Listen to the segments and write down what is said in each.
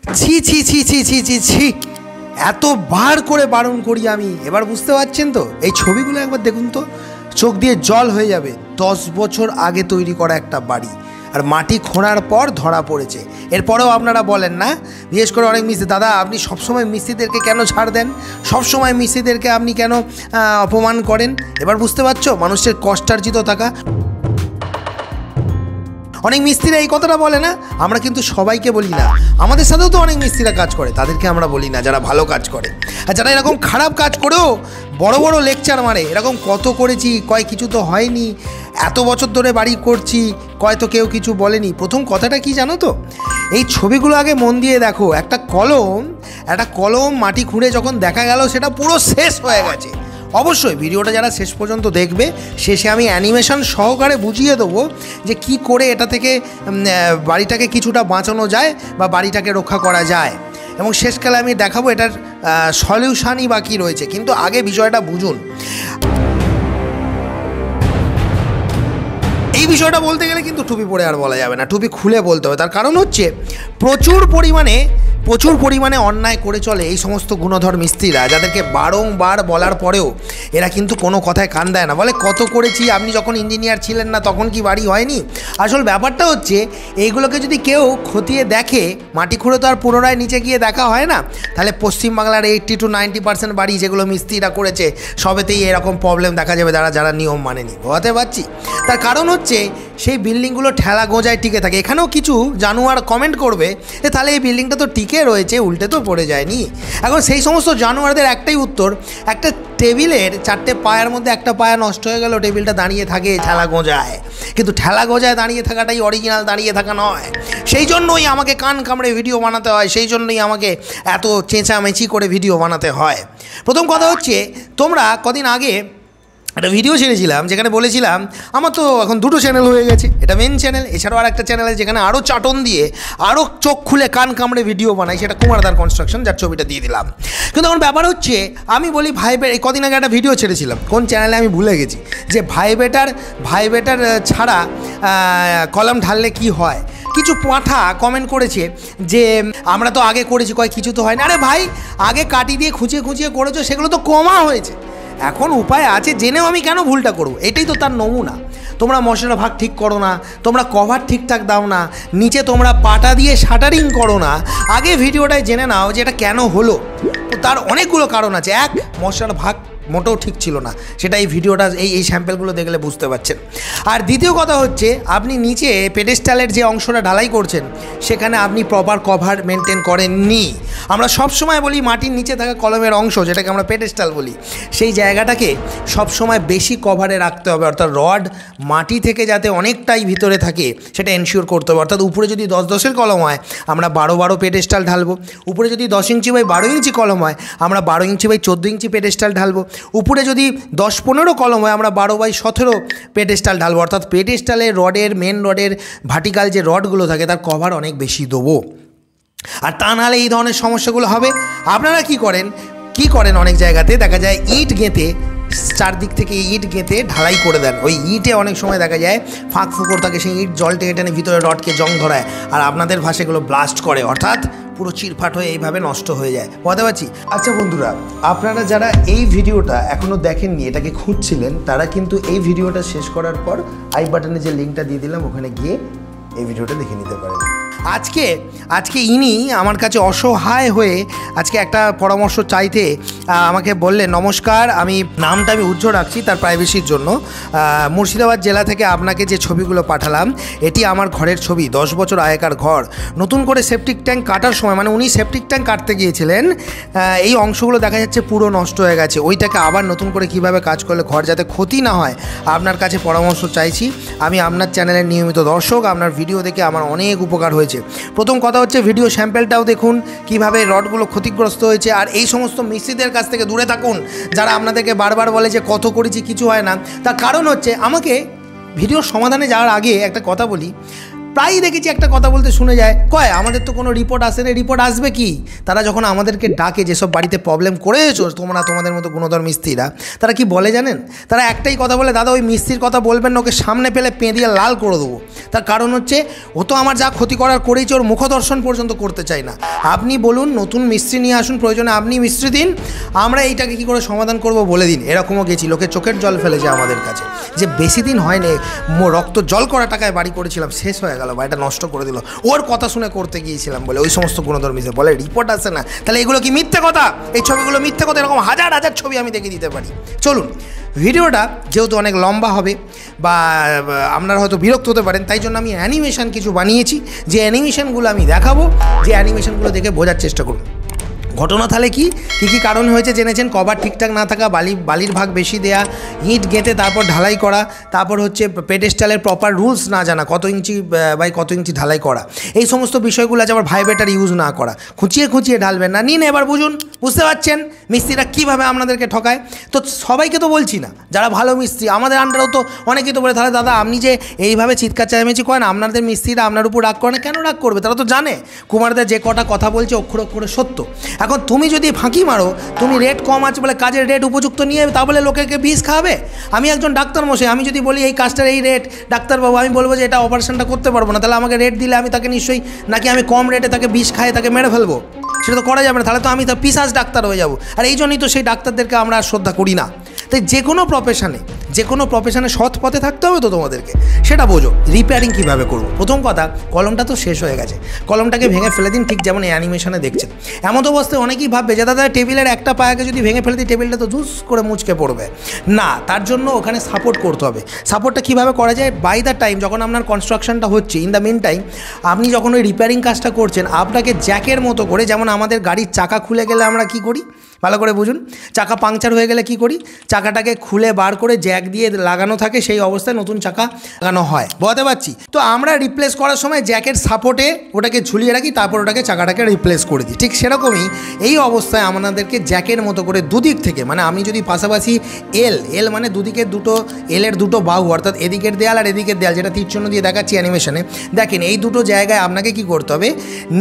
ছি ছি ছি ছি ছি ছি ছি, এতবার করে বারণ করি আমি, এবার বুঝতে পারছেন তো? এই ছবিগুলো একবার দেখুন তো, চোখ দিয়ে জল হয়ে যাবে। 10 বছর আগে তৈরি করা একটা বাড়ি, আর মাটি খোঁড়ার পর ধরা পড়েছে। এরপরেও আপনারা বলেন না, বিশেষ করে অনেক মিস্ত্রি, দাদা আপনি সবসময় মিস্ত্রিদেরকে কেন ছাড় দেন, সবসময় মিস্ত্রিদেরকে আপনি কেন অপমান করেন? এবার বুঝতে পারছো মানুষের কষ্টার্জিত টাকা। অনেক মিস্ত্রিরা এই কথাটা বলে না, আমরা কিন্তু সবাইকে বলি না, আমাদের সাথেও তো অনেক মিস্ত্রিরা কাজ করে, তাদেরকে আমরা বলি না যারা ভালো কাজ করে। আর যারা এরকম খারাপ কাজ করেও বড় বড় লেকচার মারে, এরকম কত করেছি, কয় কিছু তো হয়নি, এত বছর ধরে বাড়ি করছি, কয় তো কেউ কিছু বলেনি। প্রথম কথাটা কি জানো তো? এই ছবিগুলো আগে মন দিয়ে দেখো। একটা কলম মাটি খুঁড়ে যখন দেখা গেল সেটা পুরো শেষ হয়ে গেছে। অবশ্যই ভিডিওটা যারা শেষ পর্যন্ত দেখবে, শেষে আমি অ্যানিমেশন সহকারে বুঝিয়ে দেবো যে কি করে এটা থেকে বাড়িটাকে কিছুটা বাঁচানো যায় বা বাড়িটাকে রক্ষা করা যায়, এবং শেষকালে আমি দেখাবো এটার সলিউশনই বাকি রয়েছে। কিন্তু আগে বিষয়টা বুঝুন। এই বিষয়টা বলতে গেলে কিন্তু টুপি পরে আর বলা যাবে না, টুপি খুলে বলতে হবে। তার কারণ হচ্ছে প্রচুর পরিমাণে অন্যায় করে চলে এই সমস্ত গুণধর মিস্ত্রিরা, যাদেরকে বারংবার বলার পরেও এরা কিন্তু কোনো কথায় কান দেয় না। বলে কত করেছি, আপনি যখন ইঞ্জিনিয়ার ছিলেন না তখন কি বাড়ি হয়নি? আসল ব্যাপারটা হচ্ছে এইগুলোকে যদি কেউ খতিয়ে দেখে, মাটি খুঁড়ে তো আর পুনরায় নিচে গিয়ে দেখা হয় না। তাহলে পশ্চিমবাংলার 80 to 90% বাড়ি যেগুলো মিস্ত্রিরা করেছে সবেতেই এরকম প্রবলেম দেখা যাবে, যারা নিয়ম মানেনি। বোঝাতে পারছি? তার কারণ হচ্ছে সেই বিল্ডিংগুলো ঠেলা গোঁজায় টিকে থাকে। এখানেও কিছু জানোয়ার কমেন্ট করবে যে তাহলে এই বিল্ডিংটা তো টিকে রয়েছে, উল্টে তো পড়ে যায়নি। এখন সেই সমস্ত জানোয়ারদের একটাই উত্তর, একটা টেবিলের 4টে পায়ের মধ্যে একটা পায়া নষ্ট হয়ে গেল, টেবিলটা দাঁড়িয়ে থাকে ঠেলা গোঁজায়, কিন্তু ঠেলা গোঁজায় দাঁড়িয়ে থাকাটাই অরিজিনাল দাঁড়িয়ে থাকা নয়। সেই জন্যই আমাকে কান কামড়ে ভিডিও বানাতে হয়, সেই জন্যই আমাকে এত চেঁচামেচি করে ভিডিও বানাতে হয়। প্রথম কথা হচ্ছে, তোমরা কদিন আগে একটা ভিডিও ছেড়েছিলাম যেখানে বলেছিলাম আমার তো এখন 2টো চ্যানেল হয়ে গেছে, এটা মেন চ্যানেল, এছাড়াও আর একটা চ্যানেল আছে যেখানে আরও চাটন দিয়ে আরও চোখ খুলে কান কামড়ে ভিডিও বানাই, সেটা কুমারদার কনস্ট্রাকশন, যার ছবিটা দিয়ে দিলাম। কিন্তু এখন ব্যাপার হচ্ছে, আমি বলি এই কদিন আগে একটা ভিডিও ছেড়েছিলাম, কোন চ্যানেলে আমি ভুলে গেছি, যে ভাই বেটার ছাড়া কলম ঢাললে কি হয়। কিছু পাঁঠা কমেন্ট করেছে যে আমরা তো আগে করেছি, কয় কিছু তো হয় না। আরে ভাই, আগে কাটি দিয়ে খুঁচিয়ে করেছো, সেগুলো তো কমা হয়েছে, এখন উপায় আছে, জেনেও আমি কেন ভুলটা করব? এটাই তো তার নমুনা। তোমরা মশলা ভাগ ঠিক করো না, তোমরা কভার ঠিকঠাক দাও না, নিচে তোমরা পাটা দিয়ে শাটারিং করো না। আগে ভিডিওটায় জেনে নাও যে এটা কেন হলো। তো তার অনেকগুলো কারণ আছে। এক, মশলার ভাগ মোটেও ঠিক ছিল না, সেটা এই ভিডিওটা এই স্যাম্পেলগুলো দেখলে বুঝতে পারছেন। আর দ্বিতীয় কথা হচ্ছে, আপনি নিচে পেডেস্টালের যে অংশটা ঢালাই করছেন সেখানে আপনি প্রপার কভার মেনটেন করেননি। আমরা সবসময় বলি মাটির নিচে থাকা কলমের অংশ, যেটাকে আমরা পেডেস্টাল বলি, সেই জায়গাটাকে সবসময় বেশি কভারে রাখতে হবে, অর্থাৎ রড মাটি থেকে যাতে অনেকটাই ভিতরে থাকে সেটা এনশিওর করতে হবে। অর্থাৎ উপরে যদি 10-10 কলম হয় আমরা 12-12 পেডেস্টাল ঢালবো, উপরে যদি 10 ইঞ্চি বাই 12 ইঞ্চি কলম হয় আমরা 12 ইঞ্চি বাই 14 ইঞ্চি পেডেস্টাল ঢালবো, উপরে যদি 10-15 কলম হয় আমরা 12/17 পেডেস্টাল ঢালবো। অর্থাৎ পেডেস্টালের মেন রডের ভার্টিক্যাল যে রডগুলো থাকে তার কভার অনেক বেশি দেবো, আর তা নাহলে এই ধরনের সমস্যাগুলো হবে। আপনারা কি করেন অনেক জায়গাতে দেখা যায় ইট গেঁথে, চারদিক থেকে ইট গেঁথে ঢালাই করে দেন, ওই ইটে অনেক সময় দেখা যায় ফাঁক ফুকর থাকে, সেই ইট জল টেনে টেনে ভিতরে রডকে জং ধরায়, আর আপনাদের ভাষাগুলো ব্লাস্ট করে, অর্থাৎ পুরো চিরফাট হয়ে এইভাবে নষ্ট হয়ে যায়। বুঝতে পারছি? আচ্ছা বন্ধুরা, আপনারা যারা এই ভিডিওটা এখনও দেখেননি, এটাকে খুঁজছিলেন, তারা কিন্তু এই ভিডিওটা শেষ করার পর আই বাটনে যে লিঙ্কটা দিয়ে দিলাম ওখানে গিয়ে এই ভিডিওটা দেখে নিতে পারেন। আজকে ইনি আমার কাছে অসহায় হয়ে আজকে একটা পরামর্শ চাইতে আমাকে বললেন, নমস্কার, আমি নামটা উজ্জ্বল রাখছি তার প্রাইভেসির জন্য, মুর্শিদাবাদ জেলা থেকে আপনাকে যে ছবিগুলো পাঠালাম এটি আমার ঘরের ছবি, 10 বছর আগেকার ঘর। নতুন করে সেপটিক ট্যাঙ্ক কাটার সময়, মানে উনি সেপটিক ট্যাঙ্ক কাটতে গিয়েছিলেন, এই অংশগুলো দেখা যাচ্ছে পুরো নষ্ট হয়ে গেছে, ওইটাকে আবার নতুন করে কিভাবে কাজ করলে ঘর যাতে ক্ষতি না হয় আপনার কাছে পরামর্শ চাইছি। আমি আপনার চ্যানেলের নিয়মিত দর্শক, আপনার ভিডিও দেখে আমার অনেক উপকার হয়েছে। প্রথম কথা হচ্ছে ভিডিও স্যাম্পেলটাও দেখুন কিভাবে রডগুলো ক্ষতিগ্রস্ত হয়েছে, আর এই সমস্ত মিস্ত্রিদের কাছ থেকে দূরে থাকুন যারা আপনাদেরকে বারবার বলে যে কত করেছি কিছু হয় না। তার কারণ হচ্ছে, আমাকে ভিডিওর সমাধানে যাওয়ার আগে একটা কথা বলি, প্রায়ই দেখেছি একটা কথা বলতে শুনে যায়, কয় আমাদের তো কোনো রিপোর্ট আসে না, রিপোর্ট আসবে কি? তারা যখন আমাদেরকে ডাকে যেসব বাড়িতে প্রবলেম করেছো তোমরা, তোমাদের মতো গুণধর মিস্ত্রিরা, তারা কি বলে জানেন? তারা একটাই কথা বলে, দাদা ওই মিস্ত্রির কথা বলবেন না, ওকে সামনে পেলে পেঁদিয়ে লাল করে দেবো। তার কারণ হচ্ছে ও তো আমার যা ক্ষতি করার করেছে ওর মুখদর্শন পর্যন্ত করতে চাই না। আপনি বলুন নতুন মিস্ত্রি নিয়ে আসুন, প্রয়োজনে আপনি মিস্ত্রি দিন, আমরা এইটাকে কী করে সমাধান করব বলে দিন। এরকমও গেছি, লোকে চোখের জল ফেলেছে আমাদের কাছে, যে বেশি দিন হয়নি রক্ত জল করা টাকায় বাড়ি করেছিলাম, শেষ হয়ে গেল, বাড়িটা নষ্ট করে দিল, ওর কথা শুনে করতে গিয়েছিলাম বলে। ওই সমস্ত গুণধর মিস্ত্রি বলে রিপোর্ট আসে না, তাহলে এগুলো কি মিথ্যে কথা? এই ছবিগুলো মিথ্যে কথা, এরকম হাজার হাজার ছবি আমি দেখে দিতে পারি। চলুন, ভিডিওটা যেহেতু অনেক লম্বা হবে বা আপনারা হয়তো বিরক্ত হতে পারেন, তাই জন্য আমি অ্যানিমেশন কিছু বানিয়েছি, যে অ্যানিমেশনগুলো আমি দেখাবো, যে অ্যানিমেশনগুলো দেখে বোঝার চেষ্টা করুন। ঘটনা তাহলে কী কী কারণ হয়েছে জেনেছেন? কভার ঠিকঠাক না থাকা, বালির ভাগ বেশি দেয়া, ইট গেঁথে তারপর ঢালাই করা, তারপর হচ্ছে পেডেস্টালের প্রপার রুলস না জানা, কত ইঞ্চি বাই কত ইঞ্চি ঢালাই করা, এই সমস্ত বিষয়গুলো আছে। আবার ভাইব্রেটার ইউজ না করা, খুঁচিয়ে খুঁচিয়ে ঢালবেন না। নিন এবার বুঝুন, বুঝতে পারছেন মিস্ত্রিরা কীভাবে আপনাদেরকে ঠকায়? তো সবাইকে তো বলছি না, যারা ভালো মিস্ত্রি আমাদের আন্ডারেও তো অনেকেই তো বলে, তাহলে দাদা আপনি যে এইভাবে চিৎকার চেঁচামেচি করেন, আপনাদের মিস্ত্রিরা আপনার উপর রাগ করে না কেন? রাগ করবে, তারা তো জানে কুমারদের যে কটা কথা বলছে অক্ষর অক্ষরে সত্য। এখন তুমি যদি ফাঁকি মারো, তুমি রেট কম আছে বলে কাজের রেট উপযুক্ত নিয়ে তা বলে লোকেকে বিষ খাওয়াবে। আমি একজন ডাক্তার মশাই, আমি যদি বলি এই কাজটার এই রেট, ডাক্তারবাবু আমি বলবো যে এটা অপারেশনটা করতে পারবো না, তাহলে আমাকে রেট দিলে আমি তাকে নিশ্চয়ই, নাকি আমি কম রেটে তাকে বিষ খাই তাকে মেরে ফেলবো? সেটা তো করা যাবে না, তাহলে তো আমি তো পিশাচ ডাক্তার হয়ে যাবো। আর এই জন্যই তো সেই ডাক্তারদেরকে আমরা শ্রদ্ধা করি না। তাই যে কোনো প্রফেশনে সৎ পথে থাকতে হবে তো তোমাদেরকে, সেটা বোঝো। রিপেয়ারিং কীভাবে করবো? প্রথম কথা, কলমটা তো শেষ হয়ে গেছে, কলমটাকে ভেঙে ফেলে দিন, ঠিক যেমন এই অ্যানিমেশনে দেখছেন। এমন অবস্থায় অনেকেই ভাববে যে দাদা টেবিলের একটা পায়াকে যদি ভেঙে ফেলে দিই, টেবিলটা তো জুস করে মুচকে পড়বে। না, তার জন্য ওখানে সাপোর্ট করতে হবে। সাপোর্টটা কীভাবে করা যায়? বাই দ্য টাইম যখন আপনার কনস্ট্রাকশনটা হচ্ছে, ইন দ্য মিন টাইম আপনি যখন ওই রিপেয়ারিং কাজটা করছেন, আপনাকে জ্যাকের মতো করে, যেমন আমাদের গাড়ির চাকা খুলে গেলে আমরা কি করি ভালো করে বুঝুন, চাকা পাংচার হয়ে গেলে কি করি? চাকাটাকে খুলে বার করে জ্যাক দিয়ে লাগানো থাকে, সেই অবস্থায় নতুন চাকা লাগানো হয়, বুঝতে পারছি তো? আমরা রিপ্লেস করার সময় জ্যাকের সাপোর্টে ওটাকে ঝুলিয়ে রাখি, তারপর ওটাকে চাকাটাকে রিপ্লেস করে দিই। ঠিক সেরকমই এই অবস্থায় আমাদেরকে জ্যাকের মতো করে দুদিক থেকে, মানে আমি যদি পাশাপাশি এল মানে দুদিকের দুটো এলের দুটো বাহু, অর্থাৎ এদিকের দেয়াল আর এদিকের দেয়াল, যেটা তীরচিহ্ন দিয়ে দেখাচ্ছি অ্যানিমেশনে, দেখেন এই দুটো জায়গায় আপনাকে কি করতে হবে?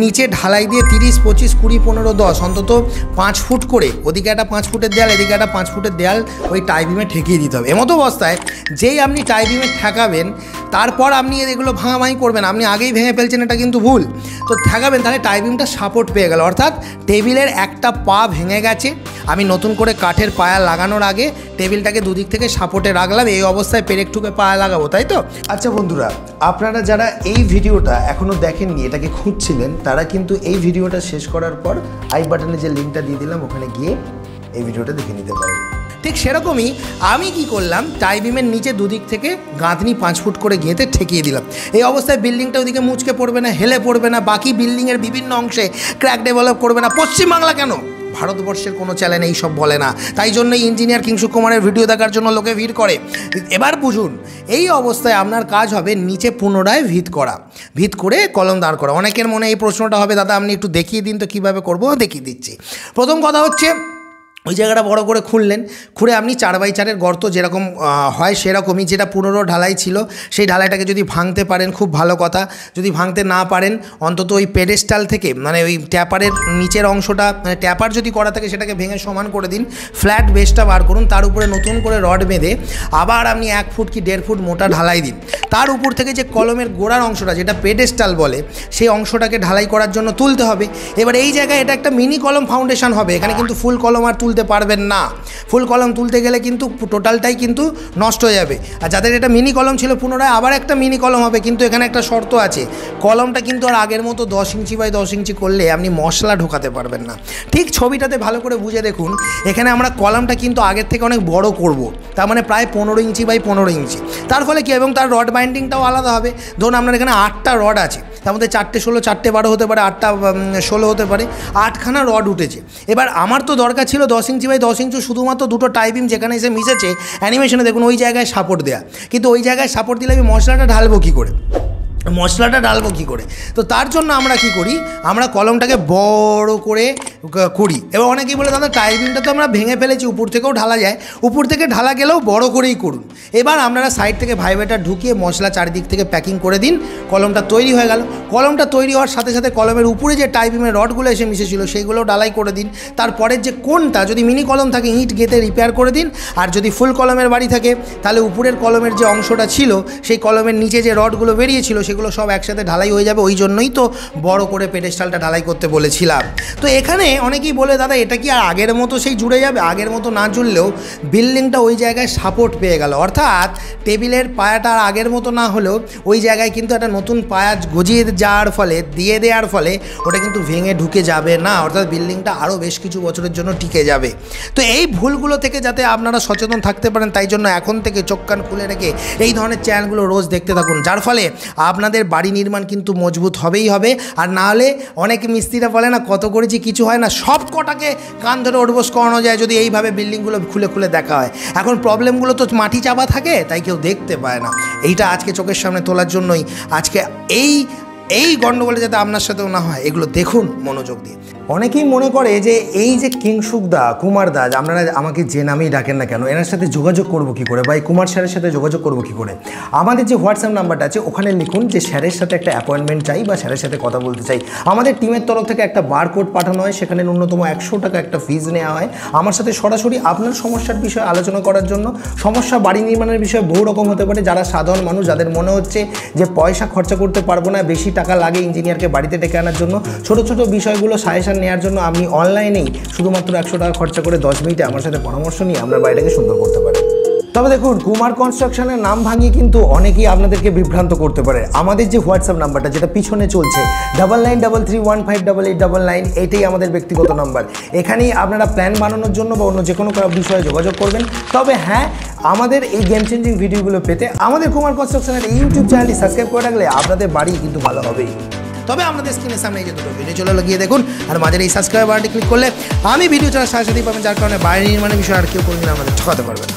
নিচে ঢালাই দিয়ে 30, 25, 20, 15, 10 অন্তত 5 ফুট করে, ওদিকে একটা 5 ফুটের দেয়াল, এদিকে একটা 5 ফুটের দেয়াল ওই টাই বিমে ঠেকিয়ে দিতে হবে। এমতো অবস্থায় যেই আপনি টাই বিমে ঠেকাবেন, তারপর আপনি এগুলো ভাঙাভাঙি করবেন, আপনি আগেই ভেঙে ফেলছেন, এটা কিন্তু ভুল। তো ঠেকাবেন, তাহলে টাই বিমটা সাপোর্ট পেয়ে গেল, অর্থাৎ টেবিলের একটা পা ভেঙে গেছে, আমি নতুন করে কাঠের পায়া লাগানোর আগে টেবিলটাকে দুদিক থেকে সাপোর্টে রাখলাম, এই অবস্থায় পেরেক ঠুকে পায়া লাগাবো, তাই তো? আচ্ছা বন্ধুরা, আপনারা যারা এই ভিডিওটা এখনও দেখেননি, এটাকে খুঁজছিলেন, তারা কিন্তু এই ভিডিওটা শেষ করার পর আই বাটনে যে লিঙ্কটা দিয়ে দিলাম, ওখানে গিয়ে এই ভিডিওটা দেখে নিতে পারেন। ঠিক সেরকমই আমি কি করলাম, টাই বিমের নিচে দুদিক থেকে গাঁথনি 5 ফুট করে গেঁথে ঠেকিয়ে দিলাম। এই অবস্থায় বিল্ডিংটা ওদিকে মুচকে পড়বে না, হেলে পড়বে না, বাকি বিল্ডিংয়ের বিভিন্ন অংশে ক্র্যাক ডেভেলপ করবে না। পশ্চিমবাংলা কেন, ভারতবর্ষের কোনো চ্যানেল এই সব বলে না, তাই জন্যই ইঞ্জিনিয়ার কিংশুক কুমারের ভিডিও দেখার জন্য লোকে ভিড় করে। এবার বুঝুন, এই অবস্থায় আপনার কাজ হবে নিচে পুনরায় ভিত করে কলম দাঁড় করা। অনেকের মনে এই প্রশ্নটা হবে, দাদা আপনি একটু দেখিয়ে দিন তো কীভাবে করবো। দেখিয়ে দিচ্ছি। প্রথম কথা হচ্ছে, ওই জায়গাটা বড় করে খুঁড়ে আপনি 4x4-এর গর্ত যেরকম হয় সেরকমই, যেটা পুনরো ঢালাই ছিল, সেই ঢালাইটাকে যদি ভাঙতে পারেন খুব ভালো কথা। যদি ভাঙতে না পারেন, অন্তত ওই পেডেস্টাল থেকে, মানে ওই ট্যাপারের নিচের অংশটা, মানে ট্যাপার যদি করা থাকে সেটাকে ভেঙে সমান করে দিন, ফ্ল্যাট বেসটা বার করুন, তার উপরে নতুন করে রড বেঁধে আবার আপনি 1 ফুট কি 1.5 ফুট মোটা ঢালাই দিন। তার উপর থেকে যে কলমের গোড়ার অংশটা, যেটা পেডেস্টাল বলে, সেই অংশটাকে ঢালাই করার জন্য তুলতে হবে। এবার এই জায়গায় এটা একটা মিনি কলম ফাউন্ডেশন হবে, এখানে কিন্তু ফুল কলম আর তুলতে পারবেন না। ফুল কলম তুলতে গেলে কিন্তু টোটালটাই কিন্তু নষ্ট হয়ে যাবে। আর যাদের এটা মিনি কলম ছিল, পুনরায় আবার একটা মিনি কলম হবে, কিন্তু এখানে একটা শর্ত আছে, কলমটা কিন্তু আর আগের মতো 10 ইঞ্চি বাই 10 ইঞ্চি করলে আপনি মশলা ঢোকাতে পারবেন না। ঠিক ছবিটাতে ভালো করে বুঝে দেখুন, এখানে আমরা কলমটা কিন্তু আগের থেকে অনেক বড় করব, তার মানে প্রায় 15 ইঞ্চি বাই 15 ইঞ্চি। তার ফলে কি, এবং তার রড বাইন্ডিংটাও আলাদা হবে। ধরুন আপনার এখানে 8টা রড আছে, তার মধ্যে 4টে 16, 4টে 12 হতে পারে, 8টা 16 হতে পারে, 8খানা রড উঠেছে। এবার আমার তো দরকার ছিল 10 ইঞ্চি বাই 10 ইঞ্চি, শুধুমাত্র দুটো টাই বিম যেখানে এসে মিশেছে অ্যানিমেশনে দেখুন ওই জায়গায় সাপোর্ট দেয়া, কিন্তু ওই জায়গায় সাপোর্ট দিলে আমি মশলাটা ঢালবো কী করে? তো তার জন্য আমরা কি করি, আমরা কলমটাকে বড় করে করি। এবার অনেকেই বলে দাদা টাইল বিমটা তো আমরা ভেঙে ফেলেছি, উপর থেকেও ঢালা যায়, উপর থেকে ঢালা গেলেও বড় করেই করুন। এবার আপনারা সাইড থেকে ভাইব্রেটার ঢুকিয়ে মশলা চারিদিক থেকে প্যাকিং করে দিন, কলমটা তৈরি হয়ে গেল। কলমটা তৈরি হওয়ার সাথে সাথে কলমের উপরে যে টাই বিমের রডগুলো এসে মিশেছিল সেইগুলো ডালাই করে দিন। তারপরের যে কোনটা যদি মিনি কলম থাকে ইঁট গেঁথে রিপেয়ার করে দিন, আর যদি ফুল কলমের বাড়ি থাকে তাহলে উপরের কলমের যে অংশটা ছিল সেই কলমের নিচে যে রডগুলো বেরিয়েছিল সেগুলো সব একসাথে ঢালাই হয়ে যাবে। ওই জন্যই তো বড় করে পেডেস্টালটা ঢালাই করতে বলেছিলাম। তো এখানে অনেকেই বলে দাদা এটা কি আর আগের মতো সেই জুড়ে যাবে? আগের মতো না জুড়লেও বিল্ডিংটা ওই জায়গায় সাপোর্ট পেয়ে গেল, অর্থাৎ টেবিলের পায়াটা আর আগের মতো না হলেও ওই জায়গায় কিন্তু একটা নতুন পায়া গজিয়ে যাওয়ার ফলে দিয়ে দেওয়ার ফলে ওটা কিন্তু ভেঙে ঢুকে যাবে না, অর্থাৎ বিল্ডিংটা আরও বেশ কিছু বছরের জন্য টিকে যাবে। তো এই ভুলগুলো থেকে যাতে আপনারা সচেতন থাকতে পারেন তাই জন্য এখন থেকে চোখ কান খুলে রেখে এই ধরনের চ্যানেলগুলো রোজ দেখতে থাকুন, যার ফলে আপনাদের বাড়ি নির্মাণ কিন্তু মজবুত হবেই হবে। আর না হলে অনেক মিস্ত্রিরা বলে না কত করেছি কিছু হয় না, সব কটাকে কান ধরে ওঠবোস করানো যায় যদি এইভাবে বিল্ডিংগুলো খুলে খুলে দেখা হয়। এখন প্রবলেমগুলো তো মাটি চাপা থাকে তাই কেউ দেখতে পায় না। এইটা আজকে চোখের সামনে তোলার জন্যই আজকে এই গণ্ডগোলে যাতে আপনার সাথেও না হয় এগুলো দেখুন মনোযোগ দিয়ে। অনেকেই মনে করে যে এই যে কিংশুক দা, কুমার দা, আপনারা আমাকে যে নামেই ডাকেন না কেন, এনার সাথে যোগাযোগ করবো কী করে বা এই কুমার স্যারের সাথে যোগাযোগ করবো কী করে? আমাদের যে হোয়াটসঅ্যাপ নাম্বারটা আছে ওখানে লিখুন যে স্যারের সাথে একটা অ্যাপয়েন্টমেন্ট চাই বা স্যারের সাথে কথা বলতে চাই। আমাদের টিমের তরফ থেকে একটা বারকোড পাঠানো হয়, সেখানে ন্যূনতম 100 টাকা একটা ফিজ নেওয়া হয় আমার সাথে সরাসরি আপনার সমস্যার বিষয়ে আলোচনা করার জন্য। সমস্যা বাড়ি নির্মাণের বিষয়ে বহু রকম হতে পারে। যারা সাধারণ মানুষ, যাদের মনে হচ্ছে যে পয়সা খরচা করতে পারবো না, বেশি টাকা লাগে ইঞ্জিনিয়ারকে বাড়িতে ডেকে আনার জন্য, ছোটো ছোটো বিষয়গুলো সাজেশন নেওয়ার জন্য আপনি অনলাইনেই শুধুমাত্র 100 টাকা খরচা করে 10 মিনিটে আমার সাথে পরামর্শ নিয়ে আপনার বাড়িটাকে সুন্দর করতে পারেন। তবে দেখুন, কুমার কনস্ট্রাকশনের নাম ভাঙিয়ে কিন্তু অনেকেই আপনাদেরকে বিভ্রান্ত করতে পারে। আমাদের যে হোয়াটসঅ্যাপ নাম্বারটা যেটা পিছনে চলছে 9933158899, এটাই আমাদের ব্যক্তিগত নাম্বার। এখানেই আপনারা প্ল্যান বানানোর জন্য বা অন্য যে কোনো বিষয়ে যোগাযোগ করবেন। তবে হ্যাঁ, আমাদের এই গেম চেঞ্জিং ভিডিওগুলো পেতে আমাদের কুমার কনস্ট্রাকশনের এই ইউটিউব চ্যানেলটি সাবস্ক্রাইব করে রাখলে আপনাদের বাড়ি কিন্তু ভালো হবেই। তবে আপনাদের স্ক্রিনের সামনে এই যে দুটো ভিডিও চলে লাগিয়ে দেখুন, আর মাঝের এই সাবস্ক্রাইব বাটনটি ক্লিক করলে আমি ভিডিও ছাড়ার সাথে সাথেই পাবেন, যার কারণে বাড়ি নির্মাণের বিষয়ে আর কেউ কোনোদিন আমাদের ঠকাতে পারবে না।